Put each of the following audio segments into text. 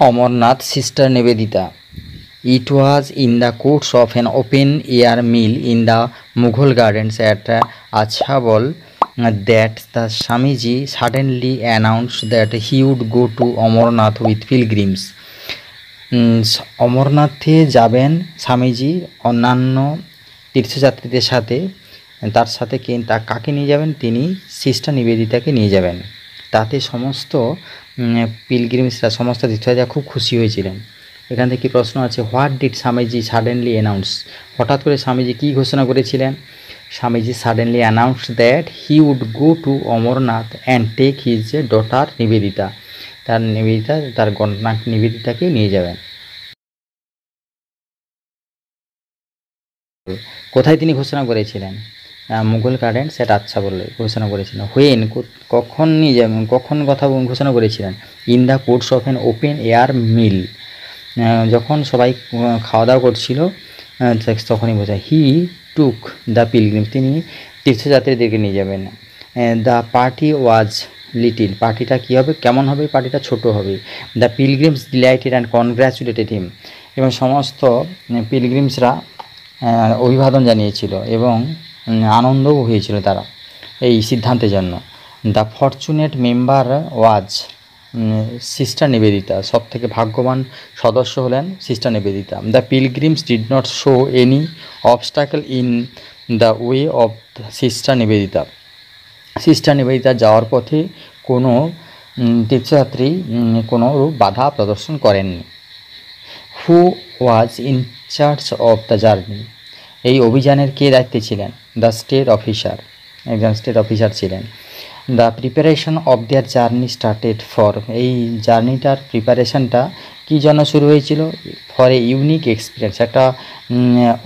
Amarnath, Sister Nivedita. It was in the course of an open-air meal in the Mughal gardens at Achabal that the Swamiji suddenly announced that he would go to Amarnath with pilgrims. অমরনাথে যাবেন স্বামীজি অন্যান্য তীর্থযাত্রীদের সাথে। তার সাথে কাকে নিয়ে যাবেন? তিনি সিস্টার নিবেদিতাকে নিয়ে যাবেন। তাতে সমস্ত পিলগ্রিমসরা, সমস্ত তীর্থযাত্রীরা খুব খুশি হয়েছিলেন। এখান থেকে প্রশ্ন আছে, what did Swamiji suddenly announce? হঠাৎ করে স্বামীজি কী ঘোষণা করেছিলেন? Swamiji suddenly announce that he would go to Amarnath and take his daughter Nivedita. তার কন্যা নিবেদিতাকে নিয়ে যাবেন। কোথায় তিনি ঘোষণা করেছিলেন? মুঘল গার্ডেন সেট আচ্ছা বলে ঘোষণা করেছিলেন। হোয়েন, কখন নিয়ে যাবেন, কখন কথা ঘোষণা করেছিলেন? In the course of an open air meal, যখন সবাই খাওয়া দাওয়া করছিল তখনই বোঝায়। হি টুক দ্য পিলগ্রিম, তিনি তীর্থযাত্রীদেরকে নিয়ে যাবেন। দ্য পার্টি ওয়াজ লিটিল, পার্টিটা কী হবে, কেমন হবে? পার্টিটা ছোট হবে। দ্য পিলগ্রিমস ডিলাইটেড অ্যান্ড কনগ্র্যাচুলেটেড হিম, এবং সমস্ত পিলগ্রিমসরা অভিবাদন জানিয়েছিল এবং আনন্দও হয়েছিল তারা এই সিদ্ধান্তের জন্য। The fortunate member was sister Nivedita, সব থেকে ভাগ্যবান সদস্য হলেন sister Nivedita. The pilgrims did not show any obstacle in the way of sister Nivedita, sister Nivedita যাওয়ার পথে কোনো তীর্থযাত্রী কোনো বাধা প্রদর্শন করেননি। Who was in charge of the journey, এই অভিযানের কে দায়িত্বে ছিলেন? দ্য স্টেট অফিসার, একজন স্টেট অফিসার ছিলেন। The preparation of their journey started for, এই জার্নিটার প্রিপারেশনটা কী জন্য শুরু হয়েছিল? ফর এ ইউনিক এক্সপিরিয়েন্স, একটা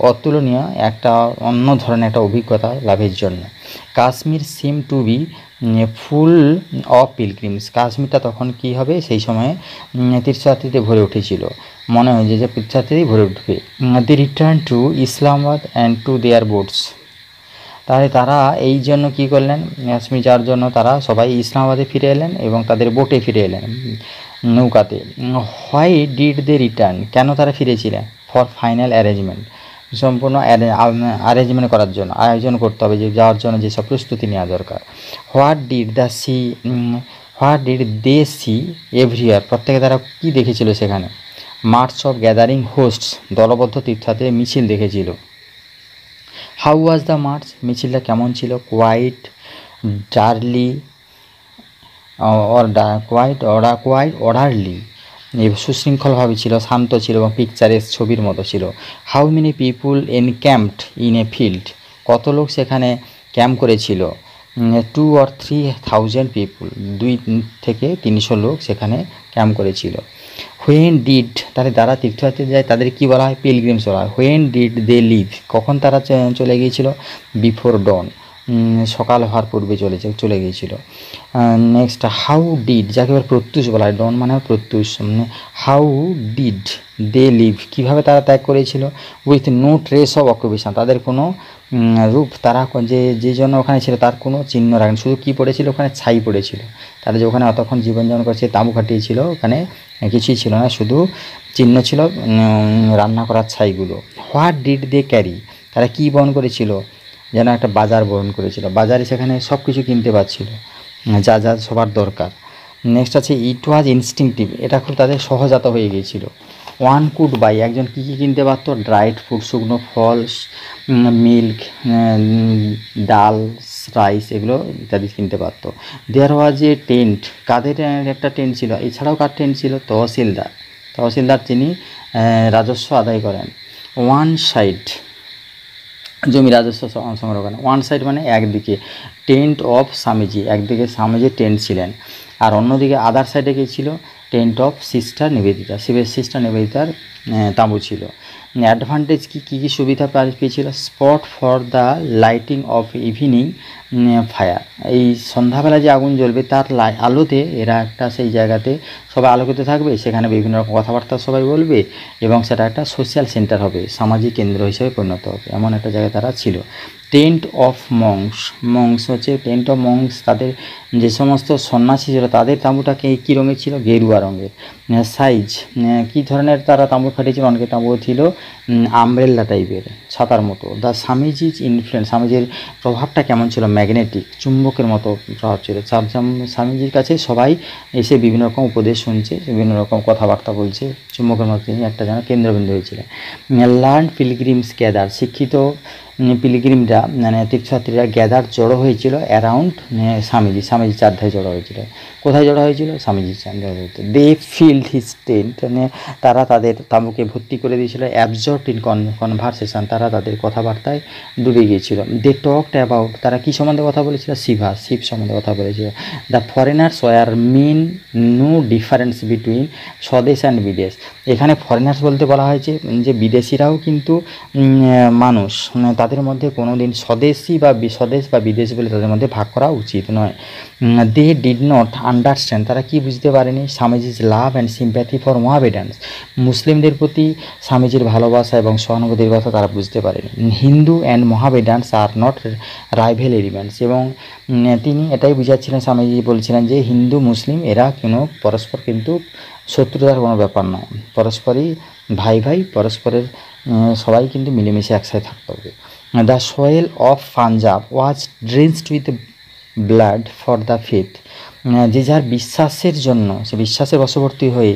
অতুলনীয়, একটা অন্য ধরনের একটা অভিজ্ঞতা লাভের জন্য। Kashmir seem to be full of pilgrims, কাশ্মীরটা তখন কী হবে? সেই সময়ে তীর্থযাত্রীতে ভরে উঠেছিল, মনে হয় যে তীর্থযাত্রী ভরে উঠবে। The return to Islamabad and to their boats, তাহলে তারা এই জন্য কী করলেন? কাশ্মীর যাওয়ার জন্য তারা সবাই ইসলামাবাদে ফিরে এলেন এবং তাদের বোটে ফিরে এলেন, নৌকাতে। হোয়াই ডিড দে রিটার্ন, কেন তারা ফিরেছিলেন? ফর ফাইনাল অ্যারেঞ্জমেন্ট, সম্পূর্ণ অ্যারেঞ্জমেন্ট করার জন্য, আয়োজন করতে হবে যে যাওয়ার জন্য যেসব প্রস্তুতি নেওয়া দরকার। What did they see everywhere, প্রত্যেকে তারা কী দেখেছিল সেখানে? মার্চ অফ গ্যাদারিং হোস্টস, দলবদ্ধ তীর্থযাত্রীদের মিছিল দেখেছিল। হাউ ওয়াজ দ্য মার্চ, মিছিলটা কেমন ছিল? কোয়াইট ডার্লি কোয়াইট অর্ডারলি, সুশৃঙ্খলভাবে ছিল, শান্ত ছিল এবং পিকচারের ছবির মতো ছিল। How many people encamped in a field, কত লোক সেখানে ক্যাম্প করেছিল? 2 or 3,000 পিপুল, 2 থেকে 300 লোক সেখানে ক্যাম্প করেছিল। হোয়েন ডিড, তাহলে যারা তীর্থযাত্রী যায় তাদের কী বলা হয়? পিলগ্রিমস বলা হয়। হোয়েন ডিড দে লিভ, কখন তারা চলে গিয়েছিল? বিফোর ডন, সকাল হওয়ার পূর্বে চলে গিয়েছিল। নেক্সট, হাউ ডিড, যাকে এবার প্রত্যুষ বলা হয়, ডন মানে প্রত্যুষ। হাউ ডিড দে লিভ, কীভাবে তারা ত্যাগ করেছিল? With no trace of occupation, তাদের কোনো রূপ, তারা যে জন্য ওখানে ছিল তার কোনো চিহ্ন রাখেন, শুধু কী পড়েছিল ওখানে? ছাই পড়েছিল। তারা যে ওখানে অতক্ষণ জীবনযাপন করেছে, তাঁবু খাটিয়েছিল, ওখানে কিছুই ছিল না, শুধু চিহ্ন ছিল রান্না করার ছাইগুলো। হোয়াট ডিড দে ক্যারি, তারা কী বহন করেছিল? যেন একটা বাজার বহন করেছিল, বাজারে সেখানে সব কিছু কিনতে পারছিল, যা যা সবার দরকার। নেক্সট আছে ইট ওয়াজ ইনস্টিংটিভ, এটা খুব তাদের সহজাত হয়ে গিয়েছিল। ওয়ান কুড বাই, একজন কী কী কিনতে পারতো? ড্রাইড ফুড, শুকনো ফল, মিল্ক, ডাল, রাইস, এগুলো ইত্যাদি কিনতে পারতো। দেয়ার ওয়াজ এ টেন্ট, কাদের একটা টেন্ট ছিল? এছাড়াও কার টেন্ট ছিল? তহসিলদার যিনি রাজস্ব আদায় করেন। ওয়ান সাইড, জমি রাজস্ব সংগ্রহ করেন। ওয়ান সাইড মানে একদিকে, টেন্ট অফ স্বামীজি, একদিকে স্বামীজির টেন্ট ছিলেন, আর অন্যদিকে আদার সাইডে কী ছিল? Tent of sister Nivedita, sister নিবেদিতার তাঁবু ছিল। অ্যাডভান্টেজ কী সুবিধা পেয়েছিল? Spot for the lighting of evening fire, এই সন্ধ্যাবেলা যে আগুন জ্বলবে তার আলোতে এরা একটা সেই জায়গাতে সবাই আলোকিত থাকবে, সেখানে বিভিন্ন রকম কথাবার্তা সবাই বলবে এবং সেটা একটা সোশ্যাল সেন্টার হবে, সামাজিক কেন্দ্র হিসেবে পরিণত হবে, এমন একটা জায়গায় তারা ছিল। টেন্ট অফ মংস হচ্ছে টেন্ট অফ মংস, তাদের যে সমস্ত সন্ন্যাসী ছিল তাদের তাঁবুটাকে কী রঙের ছিল? গেরুয়া গেরুয়া রঙের। সাইজ কী ধরনের তারা তাঁবু খাটিয়েছিল, অনেকে তাঁবু ছিল আমব্রেল্লা টাইপের, ছাতার মতো। দ্য স্বামীজির ইনফ্লুয়েন্স, স্বামীজির প্রভাবটা কেমন ছিল, ম্যাগনেটিক, চুম্বকের মতো প্রভাব ছিল। স্বামীজির কাছে সবাই এসে বিভিন্ন রকম উপদেশ শুনছে, বিভিন্ন রকম কথাবার্তা বলছে, চুম্বকের মতো তিনি একটা যেন কেন্দ্রবিন্দু হয়েছিলেন। লার্ন পিলগ্রিমস গ্যাদার, শিক্ষিত পিলগ্রিমরা মানে তীর্থযাত্রীরা গ্যাদার জড়ো হয়েছিল অ্যারাউন্ড স্বামীজির চারধারে জড়ো হয়েছিল। কোথায় জড়ো হয়েছিল? স্বামীজির চারধারে। দে ফিল্ড হিজ টেন্ট, মানে তারা তাদের তাঁবুকে ভর্তি করে দিয়েছিল। অ্যাবজর্বড ইন কনভারসেশন, তারা তাদের কথাবার্তায় ডুবে গিয়েছিল। দে টকড অ্যাবাউট, তারা কী সম্বন্ধে কথা বলেছিল? শিব সম্বন্ধে কথা বলেছিল। The foreigners were mean no difference between swadesh and videsh. এখানে ফরেনার্স বলতে বলা হয়েছে যে বিদেশিরাও কিন্তু মানুষ, তাদের মধ্যে কোনো দিন স্বদেশী বা স্বদেশ বা বিদেশ বলে তাদের মধ্যে ভাগ করা উচিত নয়। দে ডিড নট আন্ডারস্ট্যান্ড, তারা কি বুঝতে পারেনি? স্বামীজির লাভ অ্যান্ড সিম্প্যাথি ফর মোহামেডানস, মুসলিমদের প্রতি স্বামীজির ভালোবাসা এবং সহানুভূতির কথা তারা বুঝতে পারেনি। Hindu and Mohammedans are not rival elements, এবং তিনি এটাই বুঝাচ্ছিলেন, স্বামীজি বলছিলেন যে হিন্দু মুসলিম এরা কোনো পরস্পর কিন্তু শত্রুতার কোনো ব্যাপার নয়, পরস্পরই ভাই ভাই, পরস্পরের সবাই কিন্তু মিলেমিশে একসাথে থাকতে হবে। The soil of Punjab was drenched with blood for the faith, যে যার বিশ্বাসের জন্য, সে বিশ্বাসের বশবর্তী হয়ে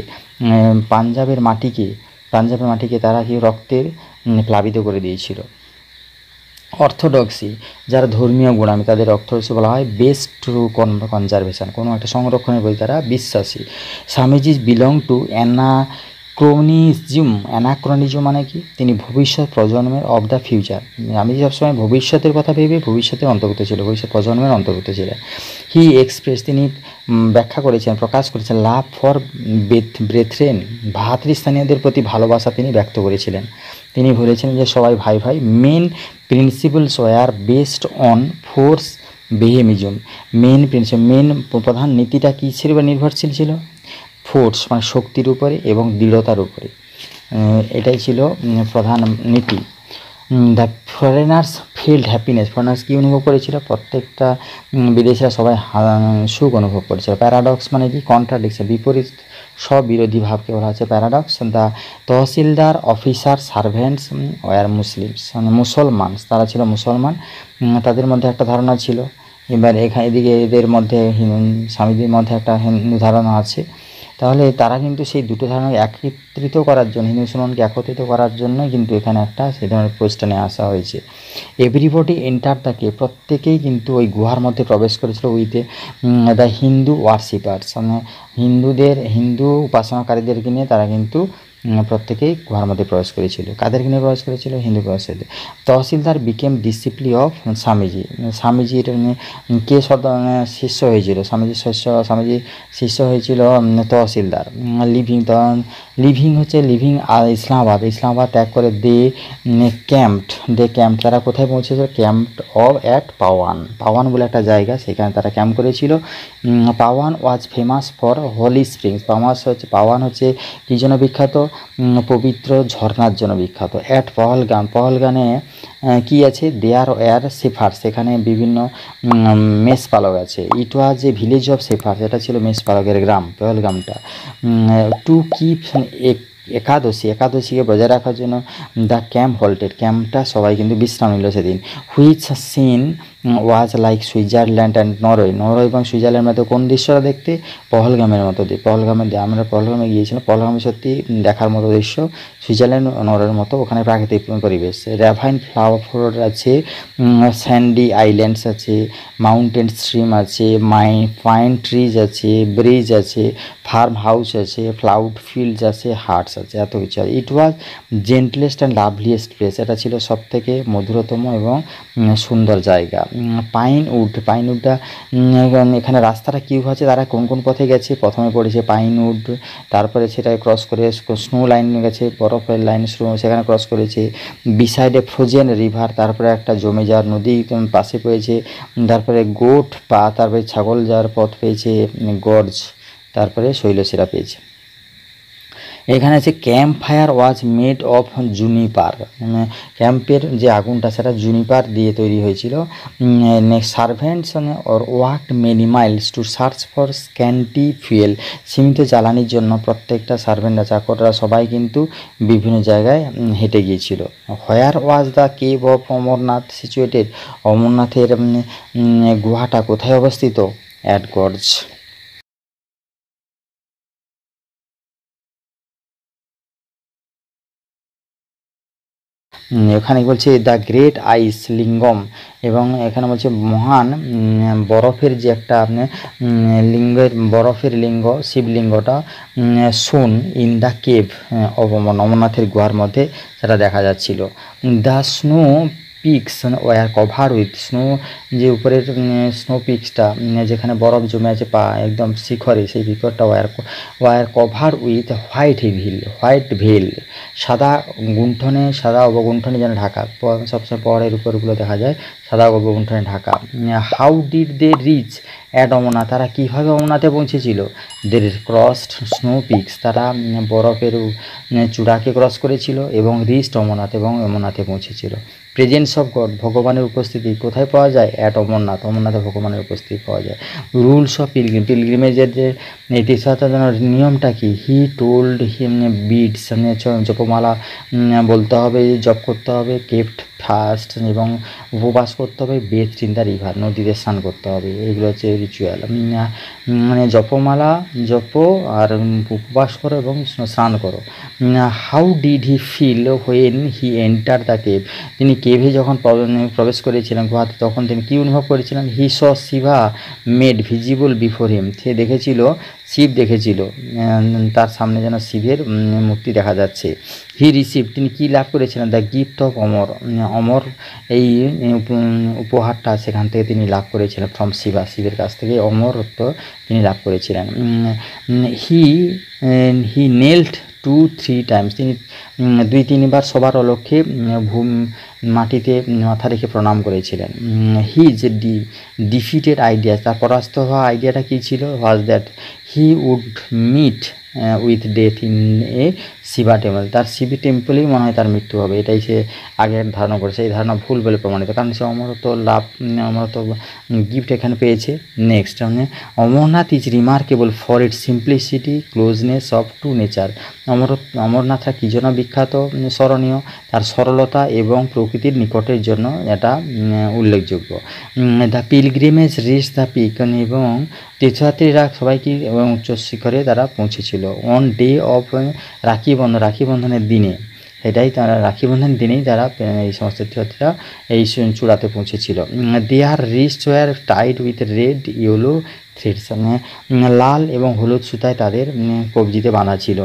পাঞ্জাবের মাটিকে তারা কি রক্তের প্লাবিত করে দিয়েছিল। অর্থোডক্সি, যারা ধর্মীয় গোড়ামি, তাদের অর্থোডক্সি বলা হয় বেস্ট ট্রু কনজারভেশন, কোনো একটা সংরক্ষণের প্রতি তারা বিশ্বাসী। স্বামীজি বিলং টু অ্যানাক্রনিজম মানে কি? তিনি ভবিষ্যৎ প্রজন্মের অফ দ্য ফিউচার, আমি সবসময় ভবিষ্যতের কথা ভেবে ভবিষ্যতের অন্তর্ভুক্ত ছিল, ভবিষ্যৎ প্রজন্মের অন্তর্ভুক্ত ছিলেন। হি এক্সপ্রেস, তিনি ব্যাখ্যা করেছেন, প্রকাশ করেছেন লাভ ফর ব্রেথরেন, ভাতৃস্থানীয়দের প্রতি ভালোবাসা তিনি ব্যক্ত করেছিলেন। তিনি বলেছিলেন যে সবাই ভাই ভাই। Main principles were based on force বেহেমিজম, মেন প্রধান নীতিটা কী ছিল বা নির্ভরশীল ছিল? ফোর্স মানে শক্তির উপরে এবং দৃঢ়তার উপরে, এটাই ছিল প্রধান নীতি। The foreigners felt happiness, foreigners কী অনুভব করেছিল? প্রত্যেকটা বিদেশিরা সবাই সুখ অনুভব করেছিল। প্যারাডক্স মানে কি? কন্ট্রাডিকশন, বিপরীত, স্ববিরোধী ভাবকে বলা হচ্ছে paradox. The tahsildar officer servants were Muslims, মানে মুসলমান, তারা ছিল মুসলমান, তাদের মধ্যে একটা ধারণা ছিল। এবার এদিকে এদের মধ্যে স্বামীজির মধ্যে একটা হিন্দু ধারণা আছে, তাহলে তারা কিন্তু সেই দুটো ধারণাকে একত্রিত করার জন্য, হিন্দু মুসলমানকে একত্রিত করার জন্যই কিন্তু এখানে একটা সেই ধরনের প্রশ্নে আসা হয়েছে। এভরিবডি এন্টার দ্য কেভ, প্রত্যেকেই কিন্তু ওই গুহার মধ্যে প্রবেশ করেছিল উইথে দ্য হিন্দু ওয়ার্শিপার্স, মানে হিন্দু উপাসনাকারীদেরকে নিয়ে তারা কিন্তু প্রত্যেকেই গুহার মধ্যে প্রবেশ করেছিল। কাদেরকে নিয়ে প্রবেশ করেছিল? হিন্দু প্রবেশকারীদের। তহসিলদার বিকেম ডিসিপ্লি অফ স্বামীজির কে শিষ্য হয়েছিল? স্বামীজির শিষ্য হয়েছিল তহসিলদার। লিভিং ইসলামাবাদ ত্যাগ করে দে ক্যাম্পড, তারা কোথায় পৌঁছেছিল? ক্যাম্পড অ্যাট পাওয়ান বলে একটা জায়গা, সেখানে তারা ক্যাম্প করেছিল। Pawan was famous for holy springs, Pawan হচ্ছে কী জন্য বিখ্যাত? পবিত্র ঝর্ণার জন্য বিখ্যাত। অ্যাট পহলগামে কি আছে? দেয়ার ওয়ার শেফার্স, সেখানে বিভিন্ন মেষপালক আছে। ইট ওয়াজ এ ভিলেজ অফ শেফার্স, এটা ছিল মেষপালকের গ্রাম পহলগামটা। টু কিপ একাদশীকে বজায় রাখার জন্য দ্য ক্যাম্প হল্টেড, ক্যাম্পটা সবাই কিন্তু বিশ্রাম নিল সেদিন। Which scene was like Switzerland and Norway এবং সুইজারল্যান্ড মতো কোন দৃশ্যটা দেখতে? পহলগামের মতো। আমরা পহলগামে গিয়েছিলাম, পহলগামে সত্যি দেখার মতো দৃশ্য, সুইজারল্যান্ড নরওয়ের মতো, ওখানে প্রাকৃতিক পরিবেশ। র্যাভাইন ফ্লাওয়ার আছে, স্যান্ডি আইল্যান্ডস আছে, মাউন্টেন স্ট্রিম আছে, পাইন ট্রিজ আছে, ব্রিজ আছে, ফার্ম হাউস আছে, ফ্লাউড ফিল্ডস আছে, হার্টস আছে, এত কিছু আছে। ইট ওয়াজ জেন্টলেস্ট অ্যান্ড লাভলিয়েস্ট প্লেস, এটা ছিল সবথেকে মধুরতম এবং সুন্দর জায়গা। পাইনউডটা এখানে রাস্তাটা কীভাবে আছে, তারা কোন কোন পথে গেছে? প্রথমে পড়েছে পাইনউড, তারপরে সেটা ক্রস করে স্নো লাইন গেছে, বরফের লাইন সেখানে ক্রস করেছে। বিসাইডে ফ্রোজেন রিভার, তারপরে একটা জমে যাওয়ার নদী পাশে পেয়েছে। তারপরে গোট তারপরে ছাগল যাওয়ার পথ পেয়েছে গর্জ, তারপরে শৈলশিরা পেয়েছে। এখানে আছে camp fire was made of Juniper, ক্যাম্পের যে আগুনটা সেটা জুনিপার দিয়ে তৈরি হয়েছিল। Next servants or worked many Miles to search for scanty fuel, সীমিত জ্বালানির জন্য প্রত্যেকটা সার্ভেন্টরা চাকররা সবাই কিন্তু বিভিন্ন জায়গায় হেঁটে গিয়েছিল। Where was the cave of Amarnath situated, অমরনাথের গুহাটা কোথায় অবস্থিত? At gorge. এখানে বলছে দ্য গ্রেট আইস লিঙ্গম, এবং এখানে বলছে মহান বরফের যে একটা লিঙ্গের বরফের লিঙ্গ শিবলিঙ্গটা সোন ইন দ্য কেভ অমরনাথের গুহার মধ্যে সেটা দেখা যাচ্ছিল। The snow peaks were cover with snow, যে উপরের স্নো পিক্সটা যেখানে বরফ জমে আছে পা একদম শিখরে, সেই শিখরটা ওয়ার কভার উইথ হোয়াইট ভেল, সাদা গুণ্ঠনে, সাদা অবগুণ্ঠনে যেন ঢাকা, সবসময় পাহাড়ের উপরগুলো দেখা যায় সাদা অবগুণ্ঠনে ঢাকা। How did they reach at Amarnath, তারা কীভাবে অমরনাথে পৌঁছেছিল? দে ক্রসড স্নো পিক্স, তারা বরফের চূড়াকে ক্রস করেছিল এবং রিচড অমরনাথ, এবং অমরনাথে পৌঁছেছিল। প্রেজেন্স অফ গড, ভগবানের উপস্থিতি কোথায় পাওয়া যায়? অ্যাট অমরনাথ, অমরনাথে ভগবানের উপস্থিতি পাওয়া যায়। রুলস অফ পিলগ্রিমেজের যে তীর্থযাত্রার নিয়মটা কি? হি টোল্ড হিম বিডস, জপমালা বলতে হবে, জপ করতে হবে, কেপ্ট ফাস্ট, এবং উপবাস করতে হবে, বেথ ইন দ্য রিভার, নদীতে স্নান করতে হবে। এগুলো হচ্ছে রিচুয়াল, জপমালা জপো আর উপবাস করো এবং স্নান করো। How did he feel when he enter the cave, তিনি কেভে যখন প্রবেশ করেছিলেন গুহাতে, তখন তিনি কী অনুভব করেছিলেন? He saw Shiva made visible before him, সে দেখেছিল, শিব দেখেছিল, তার সামনে যেন শিবের মূর্তি দেখা যাচ্ছে। হি রিসিভ, তিনি কী লাভ করেছিলেন? দ্য গিফট অফ অমর, অমর এই উপহারটা সেখান থেকে তিনি লাভ করেছিলেন, ফ্রম শিবা, শিবের কাছ থেকে অমরত্ব তিনি লাভ করেছিলেন। হি নেল্ট 2-3 টাইমস, তিনি 2-3 বার সবার অলক্ষ্যে মাটিতে মাথা রেখে প্রণাম করেছিলেন। হিজ ডিফিটেড আইডিয়া, তার পরাস্ত হওয়া আইডিয়াটা কী ছিল? Was that he would meet with death in a Shiva temple, তার শিবি টেম্পলেই মনে হয় তার মৃত্যু হবে, এটাই সে আগে ধারণা করেছে। এই ধারণা ভুল বলে প্রমাণিত, কারণ সে অমরত্ব লাভ, অমরত্ব গিফট এখানে পেয়েছে। Next Amarnath is remarkable for its simplicity closeness of to nature, অমরনাথরা কী জন্য বিখ্যাত, স্মরণীয়? তার সরলতা এবং প্রকৃতির নিকটের জন্য এটা উল্লেখযোগ্য। The pilgrimage reach the peak, এবং তীর্থযাত্রীরা সবাই কি এবং উচ্চ শিখরে তারা পৌঁছেছিল। অন ডে অফ রাখি বন্ধনের দিনে, এটাই তারা রাখি বন্ধনের দিনেই তারা এই সমস্ত তীর্থযাত্রীরা এই চূড়াতে পৌঁছেছিল। Their wrist were tied with red yellow threads, লাল এবং হলুদ সুতায় তাদের কবজিতে বাঁধা ছিল।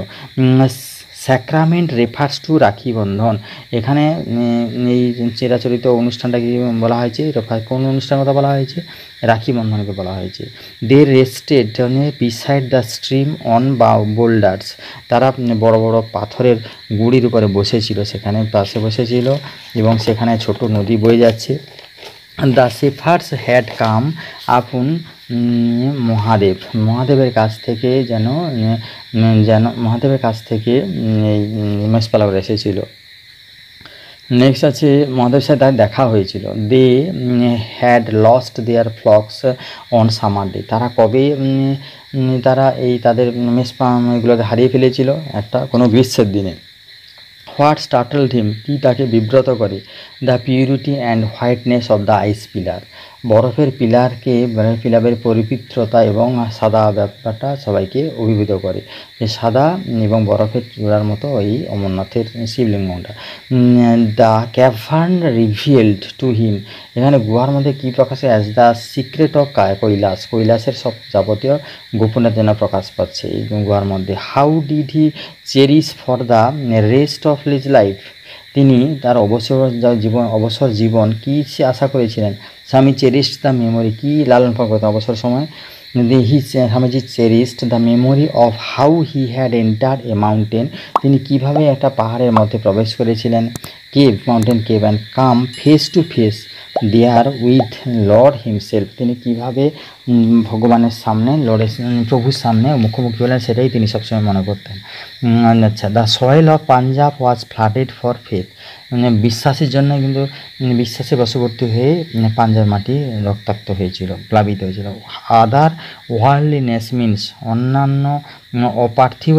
Sacrament refers to Rakhi Bandhan, এখানে এই চিরাচরিত অনুষ্ঠানটাকে বলা হয়েছে, কোন অনুষ্ঠানের কথা বলা হয়েছে? রাখি বন্ধনকে বলা হয়েছে। They rested beside the stream on boulders, তারা বড় বড় পাথরের গুঁড়ির উপরে বসেছিল, সেখানে পাশে বসেছিল এবং সেখানে ছোট নদী বয়ে যাচ্ছে। দ্য শেফার্স হ্যাড কাম আপন মহাদেবের কাছ থেকে যেন মহাদেবের কাছ থেকে এই মেষপালকরা এসেছিল। নেক্সট আছে মহাদেবের সাথে তার দেখা হয়েছিল। They had lost their flocks on summer day, তারা কবে তারা এই তাদের এগুলোকে হারিয়ে ফেলেছিল? কোনো গ্রীষ্মের দিনে। হোয়াট স্টার্টলড হিম, কি তাকে বিব্রত করে? The purity and whiteness of the ice pillar, বরফের পিলারের পবিত্রতা এবং সাদা ব্যাপারটা সবাইকে অভিভূত করে, যে সাদা এবং বরফের চূড়ার মতো এই অমরনাথের শিবলিঙ্গটা। The cavern revealed to him, এখানে গুহার মধ্যে কী প্রকাশে? অ্যাজ দ্য সিক্রেট অফ কৈলাসের সব যাবতীয় গোপনের জন্য প্রকাশ পাচ্ছে এই গুহার মধ্যে। How did he cherish for the rest of his life, তিনি তার অবসর জীবন কী আশা করেছিলেন? স্বামী চেরিশড দ্য মেমোরি, কী লালন পালন করতেন অবসর সময়? Swamiji cherished the memory of how he had entered a mountain, তিনি কীভাবে একটা পাহাড়ের মধ্যে প্রবেশ করেছিলেন। Cave mountain cave and come face to face there with lord himself. তিনি কীভাবে ভগবানের সামনে প্রভুর সামনে মুখোমুখি হলেন সেটাই তিনি সবসময় মনে করতেন। আচ্ছা, the soil of Punjab was flooded for faith. বিশ্বাসের জন্য কিন্তু বিশ্বাসে বশবর্তী হয়ে পাঞ্জাব মাটি রক্তাক্ত হয়েছিল, প্লাবিত হয়েছিল। আদার ওয়ার্ল্ডলিনেস মিনস অন্যান্য অপার্থিব